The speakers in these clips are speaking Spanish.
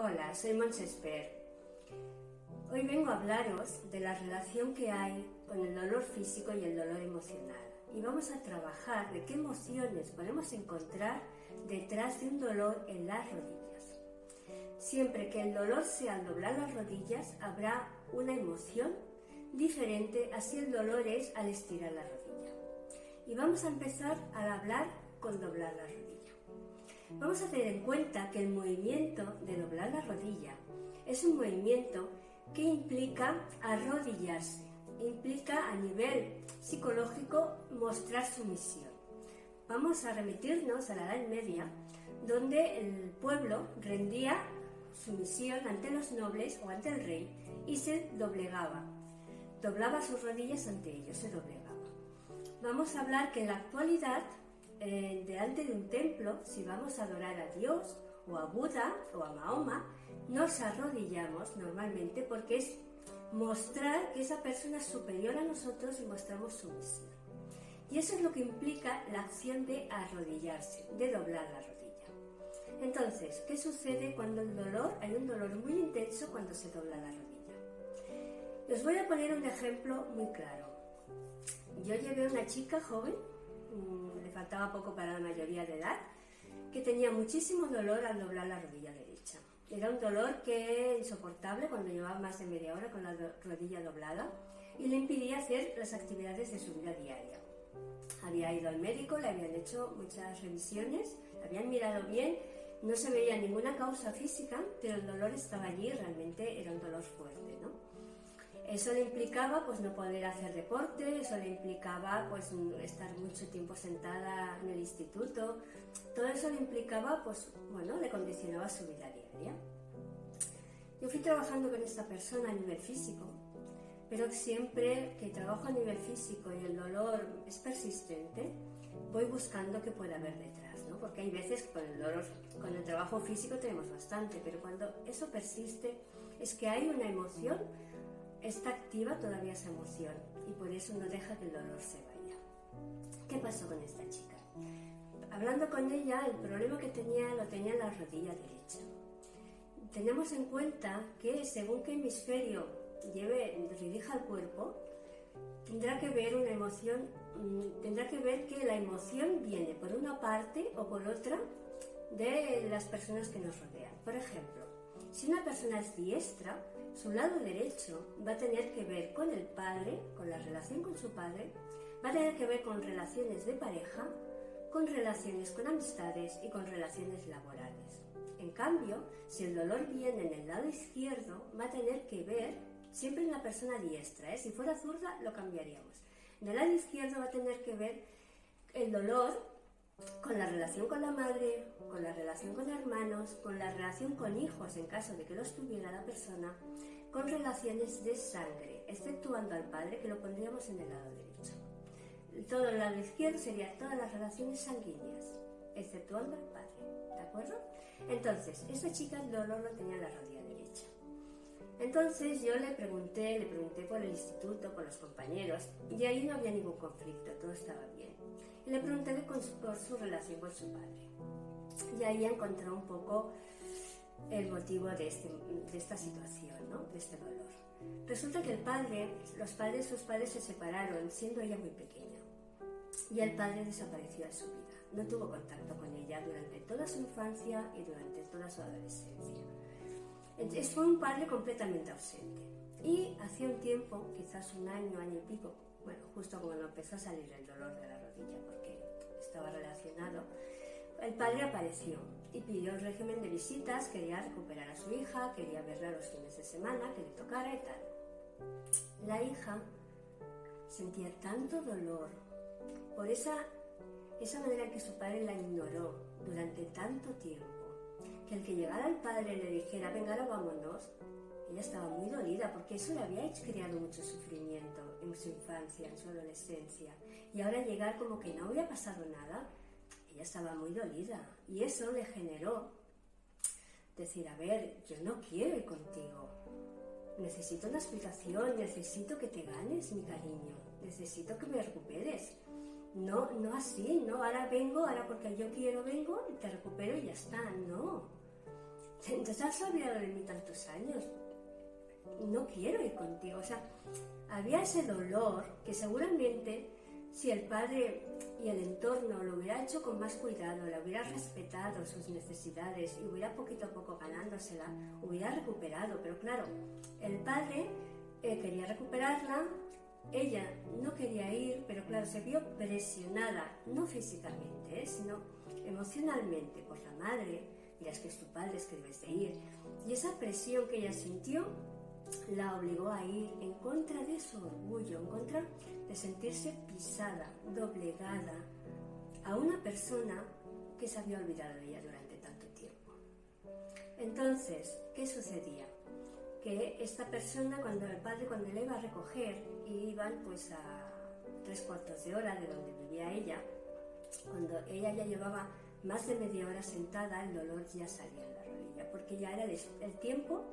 Hola, soy Montse Esper. Hoy vengo a hablaros de la relación que hay con el dolor físico y el dolor emocional. Y vamos a trabajar de qué emociones podemos encontrar detrás de un dolor en las rodillas. Siempre que el dolor sea al doblar las rodillas, habrá una emoción diferente a si el dolor es al estirar la rodilla. Y vamos a empezar al hablar con doblar la rodilla. Vamos a tener en cuenta que el movimiento de doblar la rodilla es un movimiento que implica arrodillarse, implica a nivel psicológico mostrar sumisión. Vamos a remitirnos a la Edad Media, donde el pueblo rendía sumisión ante los nobles o ante el rey y se doblegaba, doblaba sus rodillas ante ellos, se doblegaba. Vamos a hablar que en la actualidad, delante de un templo, si vamos a adorar a Dios o a Buda o a Mahoma, nos arrodillamos normalmente porque es mostrar que esa persona es superior a nosotros y mostramos sumisión. Y eso es lo que implica la acción de arrodillarse, de doblar la rodilla. Entonces, ¿qué sucede cuando hay un dolor muy intenso cuando se dobla la rodilla? Os voy a poner un ejemplo muy claro. Yo llevé a una chica joven, le faltaba poco para la mayoría de edad, que tenía muchísimo dolor al doblar la rodilla derecha. Era un dolor que insoportable cuando llevaba más de media hora con la rodilla doblada y le impedía hacer las actividades de su vida diaria. Había ido al médico, le habían hecho muchas revisiones, le habían mirado bien, no se veía ninguna causa física, pero el dolor estaba allí, realmente era un dolor fuerte, ¿no? Eso le implicaba pues no poder hacer deporte, eso le implicaba pues estar mucho tiempo sentada en el instituto, todo eso le implicaba pues bueno, le condicionaba su vida diaria. Yo fui trabajando con esta persona a nivel físico, pero siempre que trabajo a nivel físico y el dolor es persistente, voy buscando qué puede haber detrás, ¿no? Porque hay veces que con el trabajo físico tenemos bastante, pero cuando eso persiste es que hay una emoción. Está activa todavía esa emoción y por eso no deja que el dolor se vaya. ¿Qué pasó con esta chica? Hablando con ella, el problema que lo tenía en la rodilla derecha. Tenemos en cuenta que según qué hemisferio dirija el cuerpo, tendrá que ver que la emoción viene por una parte o por otra de las personas que nos rodean. Por ejemplo, si una persona es diestra, su lado derecho va a tener que ver con el padre, con la relación con su padre, va a tener que ver con relaciones de pareja, con relaciones con amistades y con relaciones laborales. En cambio, si el dolor viene en el lado izquierdo, va a tener que ver siempre en la persona diestra, Si fuera zurda, lo cambiaríamos. En el lado izquierdo va a tener que ver el dolor con la relación con la madre, con la relación con hermanos, con la relación con hijos en caso de que los tuviera la persona, con relaciones de sangre, exceptuando al padre, que lo pondríamos en el lado derecho. Todo el lado izquierdo sería todas las relaciones sanguíneas, exceptuando al padre, ¿de acuerdo? Entonces, esta chica el dolor lo tenía en la rodilla derecha. Entonces yo le pregunté por el instituto, por los compañeros, y ahí no había ningún conflicto, todo estaba bien. Y le pregunté por su relación con su padre. Y ahí encontró un poco el motivo de esta situación, ¿no? De este dolor. Resulta que sus padres se separaron siendo ella muy pequeña. Y el padre desapareció de su vida. No tuvo contacto con ella durante toda su infancia y durante toda su adolescencia. Entonces fue un padre completamente ausente. Y hacía un tiempo, quizás un año y pico, bueno, justo cuando empezó a salir el dolor de la rodilla, porque estaba relacionado, el padre apareció y pidió el régimen de visitas, quería recuperar a su hija, quería verla los fines de semana, que le tocara y tal. La hija sentía tanto dolor por esa manera en que su padre la ignoró durante tanto tiempo, que el que llegara el padre y le dijera, venga, ahora vámonos, ella estaba muy dolida porque eso le había creado mucho sufrimiento en su infancia, en su adolescencia. Y ahora llegar como que no había pasado nada, ella estaba muy dolida. Y eso le generó decir, a ver, yo no quiero ir contigo. Necesito una explicación, necesito que te ganes, mi cariño. Necesito que me recuperes. No así, no, ahora vengo, ahora porque yo quiero vengo, te recupero y ya está, no. entonces has olvidado de mí tantos años, no quiero ir contigo. O sea, había ese dolor que seguramente si el padre y el entorno lo hubiera hecho con más cuidado, le hubiera respetado sus necesidades y hubiera poquito a poco ganándosela, hubiera recuperado. Pero claro, el padre quería recuperarla, ella no quería ir, pero claro, se vio presionada, no físicamente, sino emocionalmente por la madre. Mira, es que es tu padre, es que debes de ir. Y esa presión que ella sintió la obligó a ir en contra de su orgullo, en contra de sentirse pisada, doblegada a una persona que se había olvidado de ella durante tanto tiempo. Entonces, ¿qué sucedía? Que esta persona, cuando la iba a recoger y iban pues a 3/4 de hora de donde vivía ella, cuando ella ya llevaba más de media hora sentada, el dolor ya salía en la rodilla, porque ya era el tiempo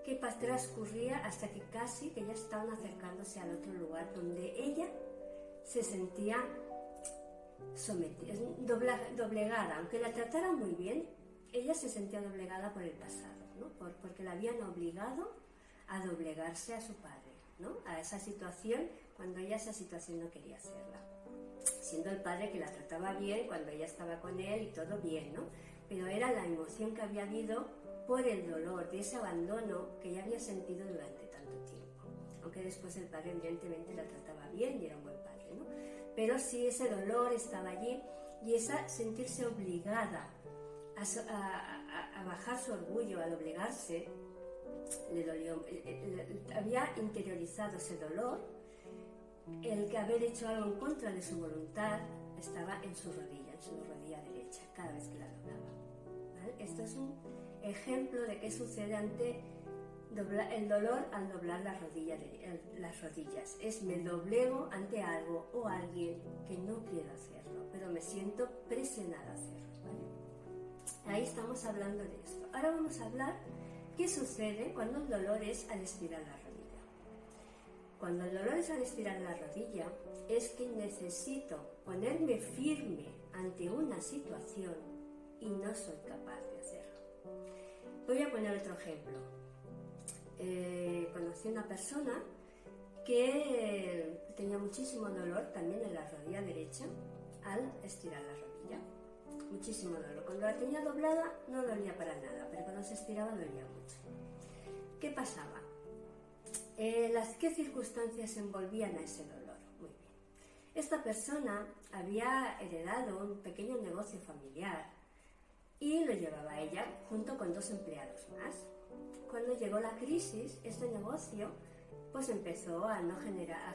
que transcurría hasta que casi que ya estaban acercándose al otro lugar donde ella se sentía sometida, doblegada. Aunque la tratara muy bien, ella se sentía doblegada por el pasado, ¿no? Porque la habían obligado a doblegarse a su padre, ¿no? A esa situación, cuando ella esa situación no quería hacerla. Siendo el padre que la trataba bien cuando ella estaba con él y todo bien, ¿no? Pero era la emoción que había habido por el dolor de ese abandono que ella había sentido durante tanto tiempo. Aunque después el padre evidentemente la trataba bien y era un buen padre, ¿no? Pero sí, ese dolor estaba allí y esa sentirse obligada a bajar su orgullo, a doblegarse, le dolió. Había interiorizado ese dolor, el que haber hecho algo en contra de su voluntad estaba en su rodilla derecha, cada vez que la doblaba. ¿Vale? Esto es un ejemplo de qué sucede ante el dolor al doblar las rodillas. Es me doblego ante algo o alguien que no quiero hacerlo, pero me siento presionada a hacerlo. ¿Vale? Ahí estamos hablando de esto. Ahora vamos a hablar qué sucede cuando el dolor es al estirar la rodilla. Cuando el dolor es al estirar la rodilla, es que necesito ponerme firme ante una situación y no soy capaz de hacerlo. Voy a poner otro ejemplo. Conocí a una persona que tenía muchísimo dolor también en la rodilla derecha al estirar la rodilla. Muchísimo dolor. Cuando la tenía doblada no dolía para nada, pero cuando se estiraba dolía mucho. ¿Qué pasaba? ¿Qué circunstancias envolvían a ese dolor? Muy bien. Esta persona había heredado un pequeño negocio familiar y lo llevaba ella junto con 2 empleados más. Cuando llegó la crisis, este negocio pues empezó a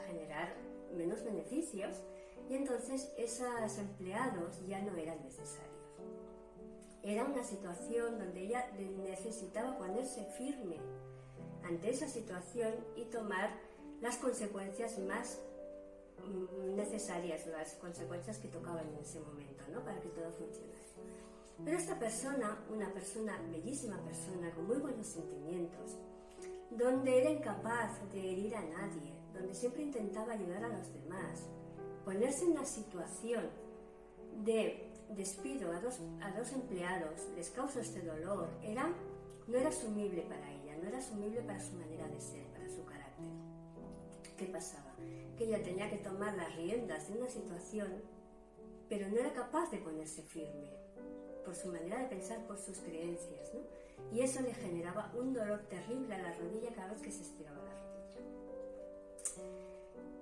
generar menos beneficios y entonces esos empleados ya no eran necesarios. Era una situación donde ella necesitaba ponerse firme ante esa situación y tomar las consecuencias más necesarias, las consecuencias que tocaban en ese momento, ¿no? Para que todo funcionara. Pero esta persona, una persona, bellísima persona, con muy buenos sentimientos, donde era incapaz de herir a nadie, donde siempre intentaba ayudar a los demás, ponerse en una situación de despido a dos empleados, les causa este dolor, no era asumible para ella, no era asumible para su manera de ser, para su carácter. ¿Qué pasaba? Que ella tenía que tomar las riendas de una situación, pero no era capaz de ponerse firme, por su manera de pensar, por sus creencias, ¿no? Y eso le generaba un dolor terrible a la rodilla cada vez que se estiraba la rodilla.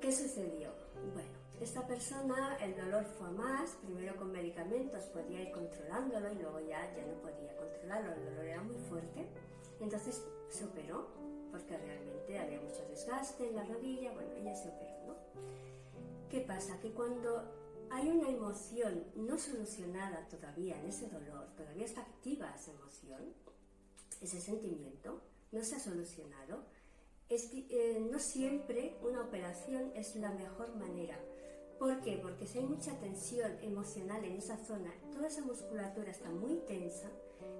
¿Qué sucedió? Bueno, esta persona, el dolor fue a más, primero con medicamentos podía ir controlándolo y luego ya no podía controlarlo, el dolor era muy fuerte, y entonces se operó, porque realmente había mucho desgaste en la rodilla, bueno, ella se operó, ¿no? ¿Qué pasa? Que cuando hay una emoción no solucionada todavía en ese dolor, todavía está activa esa emoción, ese sentimiento, no se ha solucionado, no siempre una operación es la mejor manera. ¿Por qué? Porque si hay mucha tensión emocional en esa zona, toda esa musculatura está muy tensa,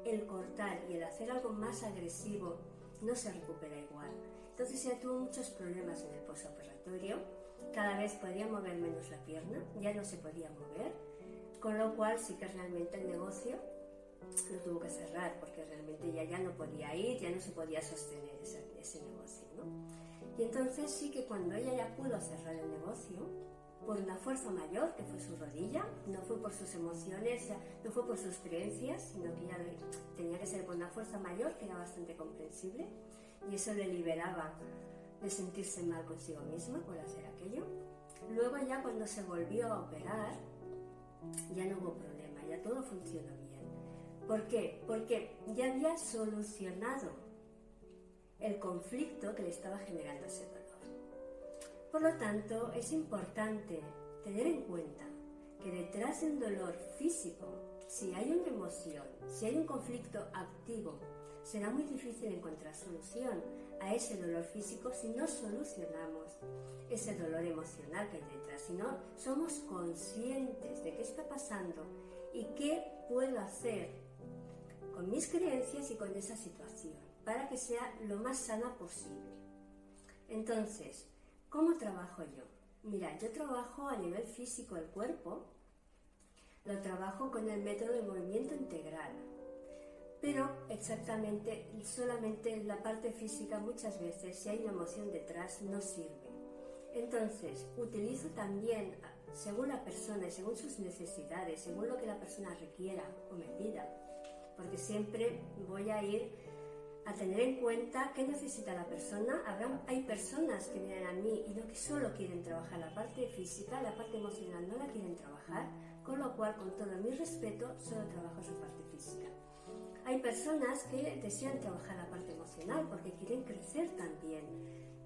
el cortar y el hacer algo más agresivo no se recupera igual. Entonces ella tuvo muchos problemas en el postoperatorio, cada vez podía mover menos la pierna, ya no se podía mover, con lo cual sí que realmente el negocio lo tuvo que cerrar porque realmente ya no podía ir, ya no se podía sostener ese negocio, ¿no? Y entonces sí que cuando ella ya pudo cerrar el negocio, por una fuerza mayor, que fue su rodilla, no fue por sus emociones, no fue por sus creencias, sino que ya tenía que ser por una fuerza mayor, que era bastante comprensible, y eso le liberaba de sentirse mal consigo misma por hacer aquello. Luego ya cuando se volvió a operar, ya no hubo problema, ya todo funcionó bien. ¿Por qué? Porque ya había solucionado el conflicto que le estaba generando ese dolor. Por lo tanto, es importante tener en cuenta que detrás de un dolor físico, si hay una emoción, si hay un conflicto activo, será muy difícil encontrar solución a ese dolor físico si no solucionamos ese dolor emocional que hay detrás, si no somos conscientes de qué está pasando y qué puedo hacer con mis creencias y con esa situación para que sea lo más sana posible. Entonces, ¿cómo trabajo yo? Mira, yo trabajo a nivel físico el cuerpo, lo trabajo con el método de movimiento integral, pero exactamente, solamente en la parte física muchas veces, si hay una emoción detrás, no sirve. Entonces, utilizo también, según la persona y según sus necesidades, según lo que la persona requiera o me pida, porque siempre voy a ir a tener en cuenta qué necesita la persona. Hay personas que vienen a mí y no que solo quieren trabajar la parte física, la parte emocional no la quieren trabajar, con lo cual, con todo mi respeto, solo trabajo su parte física. Hay personas que desean trabajar la parte emocional porque quieren crecer también,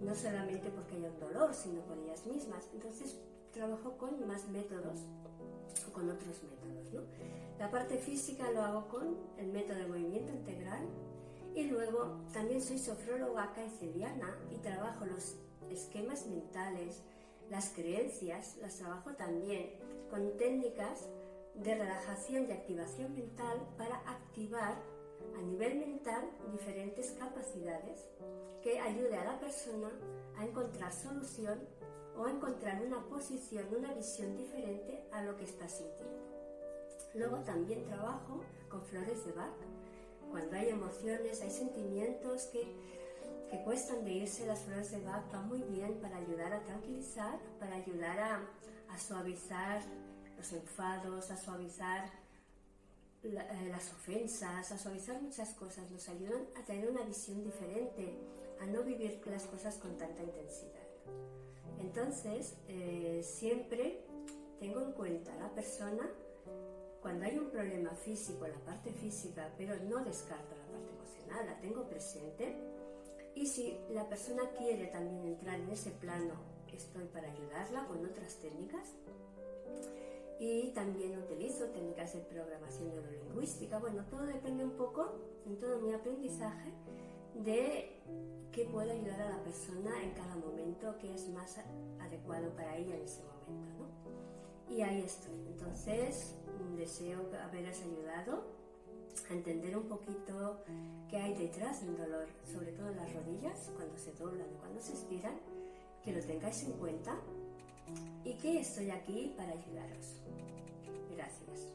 no solamente porque haya un dolor, sino por ellas mismas. Entonces, trabajo con más métodos o con otros métodos, ¿no? La parte física lo hago con el método de movimiento integral. Y luego también soy sofróloga caeciliana y trabajo los esquemas mentales, las creencias, las trabajo también con técnicas de relajación y activación mental para activar a nivel mental diferentes capacidades que ayude a la persona a encontrar solución o a encontrar una posición, una visión diferente a lo que está sintiendo. Luego también trabajo con flores de Bach. Cuando hay emociones, hay sentimientos que cuestan de irse, las flores de Bach van muy bien para ayudar a tranquilizar, para ayudar a suavizar los enfados, a suavizar las ofensas, a suavizar muchas cosas. Nos ayudan a tener una visión diferente, a no vivir las cosas con tanta intensidad. Entonces, siempre tengo en cuenta a la persona. Cuando hay un problema físico, la parte física, pero no descarto la parte emocional, la tengo presente. Y si la persona quiere también entrar en ese plano, estoy para ayudarla con otras técnicas. Y también utilizo técnicas de programación neurolingüística. Bueno, todo depende un poco, en todo mi aprendizaje, de qué puedo ayudar a la persona en cada momento, qué es más adecuado para ella en ese momento, ¿no? Y ahí estoy. Entonces, deseo haberos ayudado a entender un poquito qué hay detrás del dolor, sobre todo en las rodillas, cuando se doblan y cuando se estiran, que lo tengáis en cuenta y que estoy aquí para ayudaros. Gracias.